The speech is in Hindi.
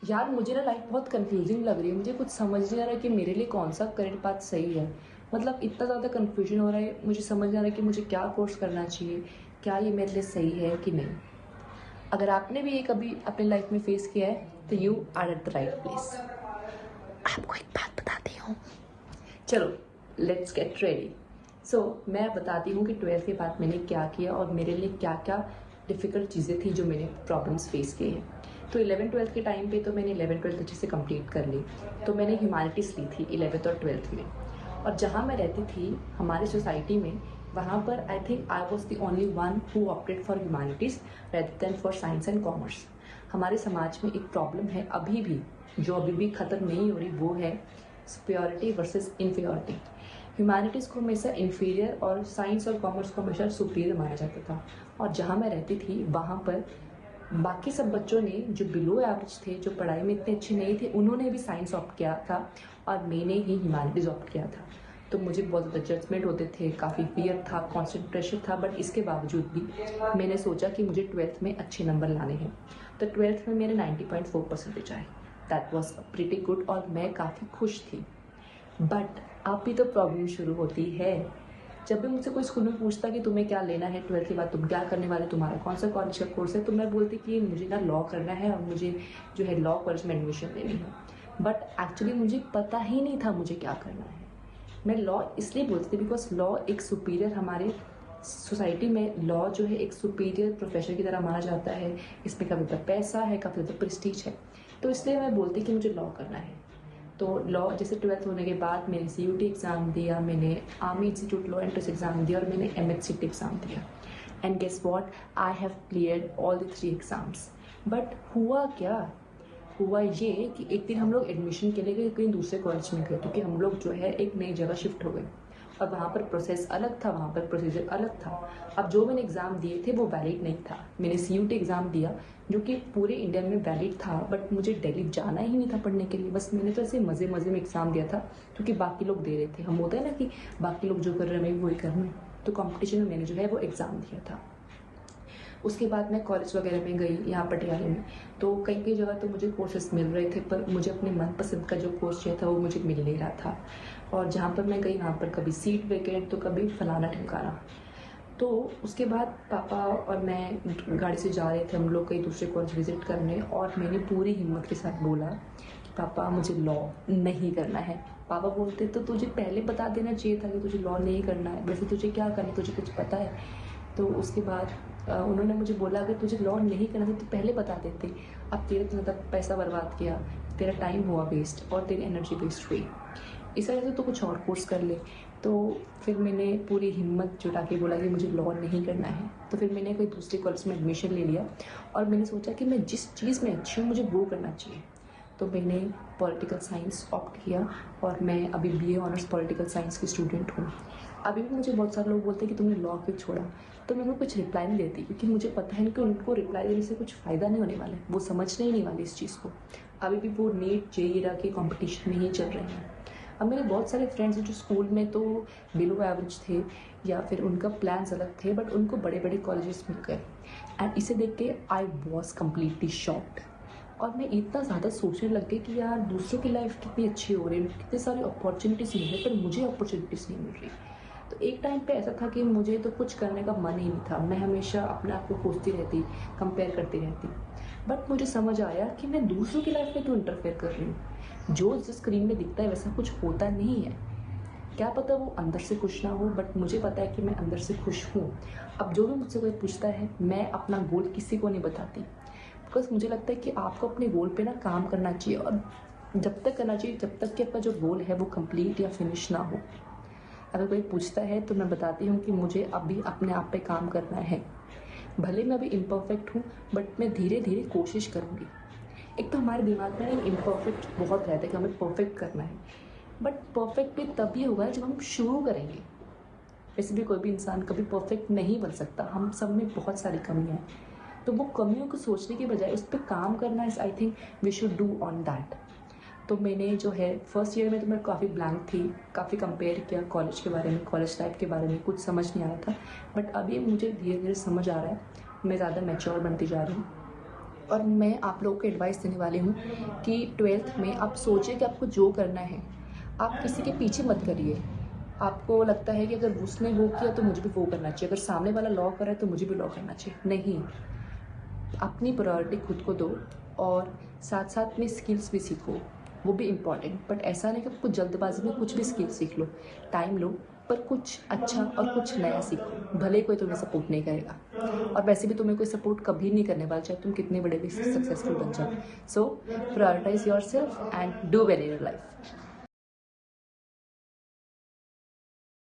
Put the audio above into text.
यार मुझे ना लाइफ बहुत कंफ्यूजिंग लग रही है। मुझे कुछ समझ नहीं आ रहा कि मेरे लिए कौन सा करियर पाथ सही है। मतलब इतना ज़्यादा कंफ्यूजन हो रहा है, मुझे समझ नहीं आ रहा कि मुझे क्या कोर्स करना चाहिए, क्या ये मेरे लिए सही है कि नहीं। अगर आपने भी ये कभी अपनी लाइफ में फेस किया है तो you are at the right place. आपको एक बात बताती हूँ, चलो लेट्स गेट रेडी। सो मैं बताती हूँ कि 12th के बाद मैंने क्या किया और मेरे लिए क्या क्या डिफ़िकल्ट चीज़ें थी जो मैंने प्रॉब्लम्स फेस किए हैं। तो 11th-12th के टाइम पे तो मैंने 11th-12th अच्छे से कंप्लीट कर ली। तो मैंने ह्यूमैनिटीज़ ली थी 11th और 12th में। और जहाँ मैं रहती थी हमारी सोसाइटी में, वहाँ पर I think I was the only one who opted for humanities rather than for science and commerce. हमारे समाज में एक प्रॉब्लम है अभी भी, जो अभी भी ख़त्म नहीं हो रही, वो है सुपियोरिटी वर्सेस इन्फीरियरिटी। ह्यूमैनिटीज़ को हमेशा इन्फीरियर और साइंस और कॉमर्स को हमेशा सुपीरियर माना जाता था। और जहाँ मैं रहती थी वहाँ पर बाकी सब बच्चों ने जो बिलो एवरेज थे, जो पढ़ाई में इतने अच्छे नहीं थे, उन्होंने भी साइंस ऑप्ट किया था और मैंने ही ह्यूमैनिटीज़ ऑप्ट किया था। तो मुझे बहुत ज़्यादा जजमेंट होते थे, काफ़ी फियर था, कॉन्स्टेंट प्रेशर था, बट इसके बावजूद भी मैंने सोचा कि मुझे 12th में अच्छे नंबर लाने हैं। तो 12th में मेरे 90.4% आए। दैट वॉज प्रीटी गुड और मैं काफ़ी खुश थी। बट अब भी तो प्रॉब्लम शुरू होती है। जब भी मुझसे कोई स्कूल में पूछता कि तुम्हें क्या लेना है 12th के बाद, तुम क्या करने वाले, तुम्हारा कौन सा कॉलेज का कोर्स है, तो मैं बोलती कि मुझे ना लॉ करना है और मुझे जो है लॉ कॉलेज में एडमिशन लेनी है। बट एक्चुअली मुझे पता ही नहीं था मुझे क्या करना है। मैं लॉ इसलिए बोलती थी बिकॉज लॉ एक सुपीरियर, हमारे सोसाइटी में लॉ जो है एक सुपीरियर प्रोफेशन की तरह माना जाता है। इसमें काफ़ी ज़्यादा पैसा है, काफ़ी ज़्यादा प्रेस्टीज है। तो इसलिए मैं बोलती कि मुझे लॉ करना है। तो लॉ जैसे 12th होने के बाद मैंने CUT एग्ज़ाम दिया, मैंने army institute law entrance exam दिया और मैंने MHCT एग्ज़ाम दिया। And guess what, I have cleared all the 3 exams. But हुआ क्या, हुआ ये कि एक दिन हम लोग एडमिशन के लिए गए कहीं दूसरे कॉलेज में गए, क्योंकि हम लोग जो है एक नई जगह शिफ्ट हो गए और वहाँ पर प्रोसेस अलग था, वहाँ पर प्रोसीजर अलग था। अब जो मैंने एग्ज़ाम दिए थे वो वैलिड नहीं था। मैंने CUT एग्ज़ाम दिया जो कि पूरे इंडिया में वैलिड था, बट मुझे दिल्ली जाना ही नहीं था पढ़ने के लिए। बस मैंने तो ऐसे मज़े मज़े में एग्ज़ाम दिया था क्योंकि बाकी लोग दे रहे थे। हम होता है ना कि बाकी लोग जो कर रहे हैं मैं वही करना है, तो कॉम्पिटिशन में मैंने जो है वो एग्ज़ाम दिया था। उसके बाद मैं कॉलेज वगैरह में गई यहाँ पटियाला में, तो कई कई जगह तो मुझे कोर्सेज मिल रहे थे, पर मुझे अपने मनपसंद का जो कोर्स चाहिए था वो मुझे मिल नहीं रहा था। और जहाँ पर मैं गई वहाँ पर कभी सीट वेकेंट तो कभी फलाना ठिकाना। तो उसके बाद पापा और मैं गाड़ी से जा रहे थे हम लोग कई दूसरे कॉलेज विजिट करने, और मैंने पूरी हिम्मत के साथ बोला कि पापा मुझे लॉ नहीं करना है। पापा बोलते तो तुझे पहले बता देना चाहिए था कि तुझे लॉ नहीं करना है, वैसे तुझे क्या करना है, तुझे कुछ पता है। तो उसके बाद उन्होंने मुझे बोला अगर तुझे लॉ नहीं करना था तो पहले बता देते। अब तेरे तो ज़्यादा पैसा बर्बाद किया, तेरा टाइम हुआ वेस्ट और तेरी एनर्जी वेस्ट हुई, इस वजह से तो कुछ और कोर्स कर ले। तो फिर मैंने पूरी हिम्मत जुटा के बोला कि मुझे लॉ नहीं करना है। तो फिर मैंने कोई दूसरे कॉलेज में एडमिशन ले लिया और मैंने सोचा कि मैं जिस चीज़ में अच्छी हूँ मुझे वो करना चाहिए। तो मैंने पॉलिटिकल साइंस ऑप्ट किया और मैं अभी BA ऑनर्स पॉलिटिकल साइंस की स्टूडेंट हूँ। अभी भी मुझे बहुत सारे लोग बोलते हैं कि तुमने लॉ क्यों छोड़ा, तो मैं उनको कुछ रिप्लाई नहीं देती क्योंकि मुझे पता है कि उनको रिप्लाई देने से कुछ फ़ायदा नहीं होने वाला है, वो समझने ही नहीं वाले इस चीज़ को। अभी भी वो नीट JEE के कॉम्पिटिशन में ही चल रहे हैं। अब मेरे बहुत सारे फ्रेंड्स हैं जो स्कूल में तो बिलो एवरेज थे या फिर उनका प्लान्स अलग थे, बट उनको बड़े बड़े कॉलेजेस मिल गए। एंड इसे देख के आई वॉज कम्प्लीटली शॉक्ड। और मैं इतना ज़्यादा सोचने लग गई कि यार दूसरों की लाइफ कितनी अच्छी हो रही है, कितनी सारी अपॉर्चुनिटीज़ मिल रही है, पर मुझे अपॉर्चुनिटीज़ नहीं मिल रही। तो एक टाइम पे ऐसा था कि मुझे तो कुछ करने का मन ही नहीं था, मैं हमेशा अपने आप को कोसती रहती, कंपेयर करती रहती। बट मुझे समझ आया कि मैं दूसरों की लाइफ में क्यों इंटरफेयर कर रही हूँ। जो स्क्रीन में दिखता है वैसा कुछ होता नहीं है। क्या पता वो अंदर से खुश ना हो, बट मुझे पता है कि मैं अंदर से खुश हूँ। अब जो भी मुझसे कोई पूछता है, मैं अपना गोल किसी को नहीं बताती, बिकॉज मुझे लगता है कि आपको अपने गोल पे ना काम करना चाहिए, और जब तक करना चाहिए जब तक कि आपका जो गोल है वो कंप्लीट या फिनिश ना हो। अगर कोई पूछता है तो मैं बताती हूँ कि मुझे अभी अपने आप पे काम करना है। भले मैं अभी इम्परफेक्ट हूँ, बट मैं धीरे धीरे कोशिश करूँगी। एक तो हमारे दिमाग में इम्परफेक्ट बहुत रहता है कि हमें परफेक्ट करना है, बट परफेक्ट भी तभी होगा जब हम शुरू करेंगे। वैसे भी कोई भी इंसान कभी परफेक्ट नहीं बन सकता, हम सब में बहुत सारी कमियाँ हैं। तो वो कमियों को सोचने के बजाय उस पर काम करना is, I think we should do on that. तो मैंने जो है फर्स्ट ईयर में तो मैं काफ़ी ब्लैंक थी, काफ़ी कंपेयर किया कॉलेज के बारे में, कॉलेज लाइफ के बारे में कुछ समझ नहीं आ रहा था। बट अभी मुझे धीरे धीरे समझ आ रहा है, मैं ज़्यादा मैच्योर बनती जा रही हूँ। और मैं आप लोगों को एडवाइस देने वाली हूँ कि 12th में आप सोचिए कि आपको जो करना है, आप किसी के पीछे मत करिए। आपको लगता है कि अगर उसने वो किया तो मुझे भी वो करना चाहिए, अगर सामने वाला लॉ कर रहा है तो मुझे भी लॉ करना चाहिए। नहीं, अपनी प्रायोरिटी खुद को दो और साथ साथ में स्किल्स भी सीखो, वो भी इम्पॉर्टेंट। बट ऐसा नहीं कि आपको जल्दबाजी में कुछ भी स्किल सीख लो, टाइम लो, पर कुछ अच्छा और कुछ नया सीखो, भले कोई तुम्हें सपोर्ट नहीं करेगा। और वैसे भी तुम्हें कोई सपोर्ट कभी नहीं करने वाला, चाहे तुम कितने बड़े भी सक्सेसफुल बन जाओ। So prioritise yourself and do well in your life.